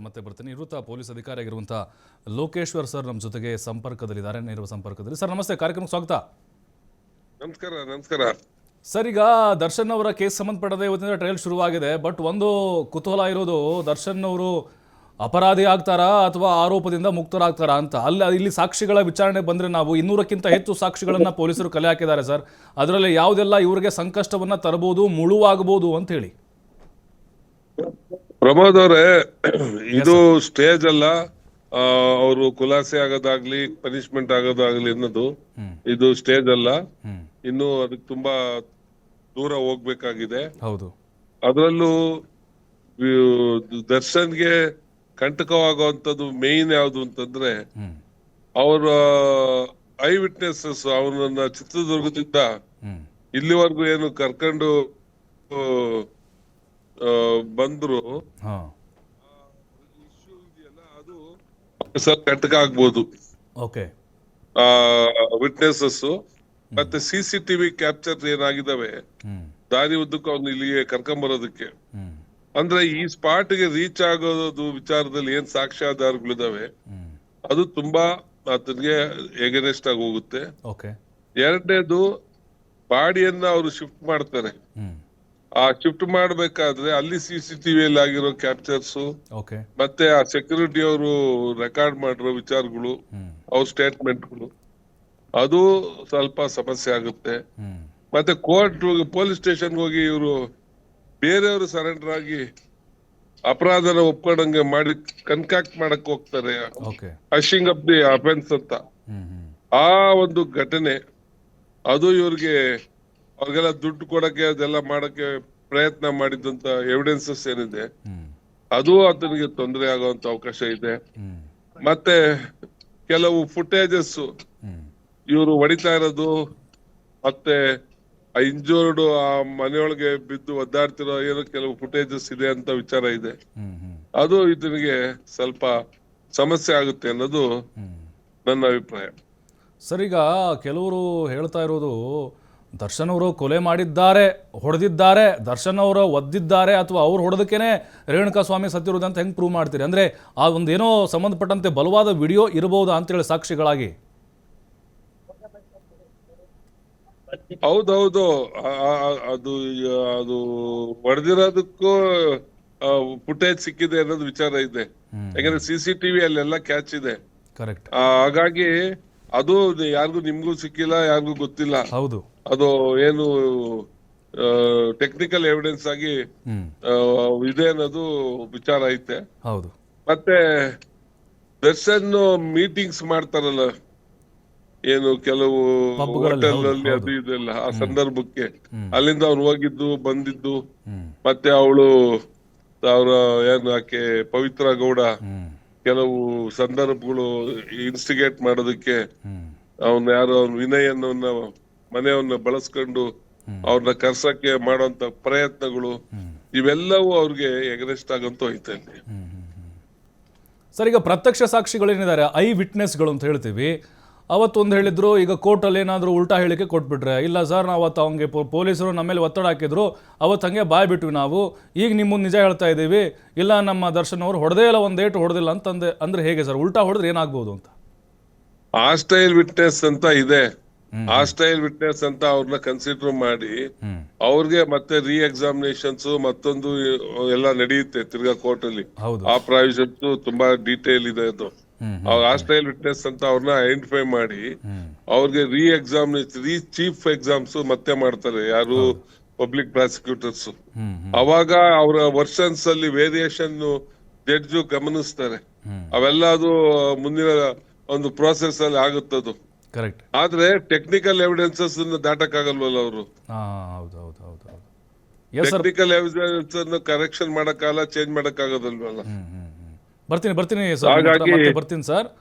ಮತ್ತೆ ಬರ್ತೀನಿ. ನಿವೃತ್ತ ಪೊಲೀಸ್ ಅಧಿಕಾರಿಯಾಗಿರುವಂಥ ಲೋಕೇಶ್ವರ್ ಸರ್ ನಮ್ಮ ಜೊತೆಗೆ ಸಂಪರ್ಕದಲ್ಲಿದ್ದಾರೆ, ನೇರ ಸಂಪರ್ಕದಲ್ಲಿ. ಸರ್ ನಮಸ್ತೆ, ಕಾರ್ಯಕ್ರಮಕ್ಕೆ ಸ್ವಾಗತ. ನಮಸ್ಕಾರ. ನಮಸ್ಕಾರ ಸರ್, ಈಗ ದರ್ಶನ್ ಅವರ ಕೇಸ್ ಸಂಬಂಧಪಟ್ಟದೆ ಇವತ್ತಿನ ಟ್ರಯಲ್ ಶುರುವಾಗಿದೆ. ಬಟ್ ಒಂದು ಕುತೂಹಲ ಇರೋದು, ದರ್ಶನ್ ಅವರು ಅಪರಾಧಿ ಆಗ್ತಾರಾ ಅಥವಾ ಆರೋಪದಿಂದ ಮುಕ್ತರಾಗ್ತಾರಾ ಅಂತ. ಇಲ್ಲಿ ಸಾಕ್ಷಿಗಳ ವಿಚಾರಣೆ ಬಂದರೆ ನಾವು 200ಕ್ಕಿಂತ ಹೆಚ್ಚು ಸಾಕ್ಷಿಗಳನ್ನು ಪೊಲೀಸರು ಕಲೆ ಹಾಕಿದ್ದಾರೆ ಸರ್. ಅದರಲ್ಲಿ ಯಾವುದೆಲ್ಲ ಇವರಿಗೆ ಸಂಕಷ್ಟವನ್ನು ತರಬಹುದು, ಮುಳುವಾಗಬಹುದು ಅಂತ ಹೇಳಿ. ಪ್ರಮೋದ್ ಅವರೇ, ಇದು ಸ್ಟೇಜ್ ಅಲ್ಲ. ಅವರು ಖುಲಾಸೆ ಆಗೋದಾಗ್ಲಿ ಪನಿಷ್ಮೆಂಟ್ ಆಗೋದಾಗ್ಲಿ ಅನ್ನೋದು ಇದು ಸ್ಟೇಜ್ ಅಲ್ಲ. ಇನ್ನು ಅದಕ್ಕೆ ತುಂಬಾ ದೂರ ಹೋಗ್ಬೇಕಾಗಿದೆ. ಹೌದು. ಅದರಲ್ಲೂ ದರ್ಶನ್ಗೆ ಕಂಟಕವಾಗುವಂತದ್ದು ಮೇನ್ ಯಾವುದು ಅಂತಂದ್ರೆ, ಅವರ ಐ ವಿಟ್ನೆಸಸ್ ಅವನನ್ನ ಚಿತ್ರದುರ್ಗದಿಂದ ಇಲ್ಲಿವರೆಗೂ ಏನು ಕರ್ಕೊಂಡು ಬಂದ್ರು, ಇಶ್ಯೂ ಇದೆಯಲ್ಲ, ಅದು ಸ್ವಲ್ಪ ಕಂಟಕ ಆಗ್ಬೋದು. ವಿಟ್ನೆಸಸ್ ಮತ್ತೆ CCTV ಕ್ಯಾಪ್ಚರ್ ಏನಾಗಿದ್ದಾವೆ ದಾರಿ ಉದ್ದಕ್ಕೂ ಅವ್ನು ಇಲ್ಲಿಗೆ ಕರ್ಕೊಂಬರೋದಕ್ಕೆ, ಅಂದ್ರೆ ಈ ಸ್ಪಾಟ್ ಗೆ ರೀಚ್ ಆಗೋದು ವಿಚಾರದಲ್ಲಿ ಏನ್ ಸಾಕ್ಷ್ಯಾಧಾರಗಳಿದಾವೆ ಅದು ತುಂಬಾ ಆತನಿಗೆ ಎಗನೆಸ್ಟ್ ಆಗಿ ಹೋಗುತ್ತೆ. ಎರಡನೇದು, ಬಾಡಿಯನ್ನ ಅವರು ಶಿಫ್ಟ್ ಮಾಡ್ತಾರೆ. ಆ ಶಿಫ್ಟ್ ಮಾಡ್ಬೇಕಾದ್ರೆ ಅಲ್ಲಿ CCTV ಅಲ್ಲಿ ಆಗಿರೋ ಕ್ಯಾಪ್ಚರ್ಸ್ ಮತ್ತೆ ಆ ಸೆಕ್ಯೂರಿಟಿ ಅವರು ರೆಕಾರ್ಡ್ ಮಾಡಿರೋ ವಿಚಾರಗಳು, ಅವ್ರ ಸ್ಟೇಟ್ಮೆಂಟ್ಗಳು, ಅದು ಸ್ವಲ್ಪ ಸಮಸ್ಯೆ ಆಗುತ್ತೆ. ಮತ್ತೆ ಕೋರ್ಟ್ ಪೊಲೀಸ್ ಸ್ಟೇಷನ್ ಹೋಗಿ ಇವರು ಬೇರೆಯವರು ಸರೆಂಡರ್ ಆಗಿ ಅಪರಾಧನ ಒಪ್ಕೊಂಡಂಗೆ ಮಾಡಿ ಕನ್ಕಾಕ್ಟ್ ಮಾಡಕ್ ಹೋಗ್ತಾರೆ, ಹಶಿಂಗ್ ಅಪ್ ದಿ ಅಫೆನ್ಸ್ ಅಂತ. ಆ ಒಂದು ಘಟನೆ ಅದು ಅವ್ರಿಗೆಲ್ಲ ದುಡ್ಡು ಕೊಡಕ್ಕೆ ಅದೆಲ್ಲ ಮಾಡಕ್ಕೆ ಪ್ರಯತ್ನ ಮಾಡಿದಂತ ಎವಿಡೆನ್ಸಸ್ ಏನಿದೆ ಅದು ಆತನಿಗೆ ತೊಂದರೆ ಆಗುವಂತ ಅವಕಾಶ ಇದೆ. ಮತ್ತೆ ಕೆಲವು ಫುಟೇಜಸ್ ಇವರು ಹೊಡಿತಾ ಇರೋದು, ಮತ್ತೆ ಇಂಜೂರ್ಡ್ ಆ ಮನೆಯೊಳಗೆ ಬಿದ್ದು ಒದ್ದಾಡ್ತಿರೋ ಏನೋ ಕೆಲವು ಫುಟೇಜಸ್ ಇದೆ ಅಂತ ವಿಚಾರ ಇದೆ. ಅದು ಇದನಿಗೆ ಸ್ವಲ್ಪ ಸಮಸ್ಯೆ ಆಗುತ್ತೆ ಅನ್ನೋದು ನನ್ನ ಅಭಿಪ್ರಾಯ. ಸರ್, ಈಗ ಕೆಲವರು ಹೇಳ್ತಾ ಇರೋದು, ದರ್ಶನ್ ಅವರು ಕೊಲೆ ಮಾಡಿದ್ದಾರೆ, ಹೊಡೆದಿದ್ದಾರೆ, ದರ್ಶನ್ ಅವರು ಒದ್ದಿದ್ದಾರೆ, ಅಥವಾ ಅವ್ರು ಹೊಡೆದಕ್ಕೇನೆ ರೇಣುಕಾ ಸ್ವಾಮಿ ಸತ್ತಿರೋದು ಅಂತ ಹೆಂಗೆ ಪ್ರೂವ್ ಮಾಡ್ತೀರಿ? ಅಂದ್ರೆ ಆ ಒಂದೇನೋ ಸಂಬಂಧಪಟ್ಟಂತೆ ಬಲವಾದ ವಿಡಿಯೋ ಇರಬಹುದಾ ಅಂತೇಳಿ ಸಾಕ್ಷಿಗಳಾಗಿ? ಹೌದೌದು, ಅದು ಅದು ಹೊಡೆದಿರೋದಕ್ಕೂ ಫುಟೇಜ್ ಸಿಕ್ಕಿದೆ ಅನ್ನೋದು ವಿಚಾರ ಇದೆ. ಯಾಕಂದ್ರೆ CCTV ಅಲ್ಲೆಲ್ಲ ಕ್ಯಾಚ್ ಇದೆ. ಹಾಗಾಗಿ ಅದು ಯಾರಿಗೂ ನಿಮ್ಗೂ ಸಿಕ್ಕಿಲ್ಲ, ಯಾರಿಗೂ ಗೊತ್ತಿಲ್ಲ. ಹೌದು, ಅದು ಏನು ಟೆಕ್ನಿಕಲ್ ಎವಿಡೆನ್ಸ್ ಆಗಿ ಇದೆ ಅನ್ನೋದು ವಿಚಾರ ಐತೆ. ಹೌದು. ಮತ್ತೆ ದರ್ಶನ್ ಮೀಟಿಂಗ್ಸ್ ಮಾಡ್ತಾರಲ್ಲ, ಏನು ಕೆಲವು ಹೋಟೆಲ್ ಅಲ್ಲಿ ಅದು ಇದೆಲ್ಲ, ಆ ಸಂದರ್ಭಕ್ಕೆ ಅಲ್ಲಿಂದ ಅವ್ರು ಹೋಗಿದ್ದು ಬಂದಿದ್ದು, ಮತ್ತೆ ಅವ್ರ ಏನು ಆಕೆ ಪವಿತ್ರ ಗೌಡ ಕೆಲವು ಸಂದರ್ಭಗಳು ಇನ್ಸ್ಟಿಗೇಟ್ ಮಾಡೋದಕ್ಕೆ ಅವ್ನ ವಿನಯ್ ಅನ್ನೋನ್ನ ಮನೆಯನ್ನ ಬಳಸ್ಕೊಂಡು ಅವ್ರನ್ನ ಕರ್ಸಕ್ಕೆ ಮಾಡೋಂತ ಪ್ರಯತ್ನಗಳು, ಇವೆಲ್ಲವೂ ಅವ್ರಿಗೆ ಎಗನೆಸ್ಟ್ ಆಗಂತೂ ಐತೆ. ಸರ್, ಈಗ ಪ್ರತ್ಯಕ್ಷ ಸಾಕ್ಷಿಗಳೇನಿದ್ದಾರೆ, ಐ ವಿಟ್ನೆಸ್ಗಳು ಅಂತ ಹೇಳ್ತೀವಿ, ಅವತ್ತೊಂದು ಹೇಳಿದ್ರು, ಈಗ ಕೋರ್ಟಲ್ಲಿ ಏನಾದರೂ ಉಲ್ಟಾ ಹೇಳಿಕೆ ಕೊಟ್ಬಿಟ್ರೆ, ಇಲ್ಲ ಸರ್ ನಾವು ಅವತ್ತು ಹಂಗೆ ಪೊಲೀಸರು ನಮ್ಮ ಮೇಲೆ ಒತ್ತಡ ಹಾಕಿದ್ರು, ಅವತ್ತು ಹಂಗೆ ಬಾಯ್ ಬಿಟ್ವಿ ನಾವು, ಈಗ ನಿಮ್ಮ ಮುಂದೆ ನಿಜ ಹೇಳ್ತಾ ಇದ್ದೀವಿ, ಇಲ್ಲ ನಮ್ಮ ದರ್ಶನ್ ಅವರು ಹೊಡೆದೇ ಇಲ್ಲ, ಒಂದು ಏಟು ಹೊಡೆದಿಲ್ಲ ಅಂತಂದೆ, ಅಂದ್ರೆ ಹೇಗೆ ಸರ್? ಉಲ್ಟಾ ಹೊಡೆದ್ರೆ ಏನಾಗ್ಬೋದು ಅಂತ? ಹಾಸ್ಟೈಲ್ ವಿಟ್ನೆಸ್ ಅಂತ ಇದೆ. ಹಾಸ್ಟೈಲ್ ವಿಟ್ನೆಸ್ ಅಂತ ಅವ್ರನ್ನ ಕನ್ಸಿಡರ್ ಮಾಡಿ ಅವ್ರಿಗೆ ಮತ್ತೆ ಎಕ್ಸಾಮಿನೇಷನ್ಸ್ ಮತ್ತೊಂದು ಎಲ್ಲ ನಡೆಯುತ್ತೆ ತಿರ್ಗಾ ಕೋರ್ಟ್ ಅಲ್ಲಿ. ಆ ಪ್ರಾವಿಷನ್ಸ್ ತುಂಬಾ ಡೀಟೇಲ್ ಇದೆ. ಅದು ಹಾಸ್ಟೈಲ್ ವಿಟ್ನೆಸ್ ಅಂತ ಅವ್ರನ್ನ ಐಡೆಂಟಿಫೈ ಮಾಡಿ ಅವ್ರಿಗೆ ಚೀಫ್ ಎಕ್ಸಾಮ್ಸ್ ಮತ್ತೆ ಮಾಡ್ತಾರೆ, ಯಾರು ಪಬ್ಲಿಕ್ ಪ್ರಾಸಿಕ್ಯೂಟರ್ಸ್. ಅವಾಗ ಅವರ ವರ್ಷನ್ಸ್ ಅಲ್ಲಿ ವೇರಿಯೇಷನ್ ಜಡ್ಜು ಗಮನಿಸ್ತಾರೆ. ಅವೆಲ್ಲ ಅದು ಮುಂದಿನ ಒಂದು ಪ್ರೋಸೆಸ್ ಅಲ್ಲಿ ಆಗುತ್ತದು. ಆದ್ರೆ ಟೆಕ್ನಿಕಲ್ ಎವಿಡೆನ್ಸಸ್ ದಾಟಕ್ ಆಗಲ್ವಲ್ಲ ಅವರು. ಟೆಕ್ನಿಕಲ್ ಎವಿಡೆನ್ಸ್ ಕರೆಕ್ಷನ್ ಮಾಡಕ್ಕಾಗಲ್ಲ, ಚೇಂಜ್ ಮಾಡಕ್ ಆಗೋದಲ್ವಲ್ಲ. ಬರ್ತೀನಿ ಸರ್.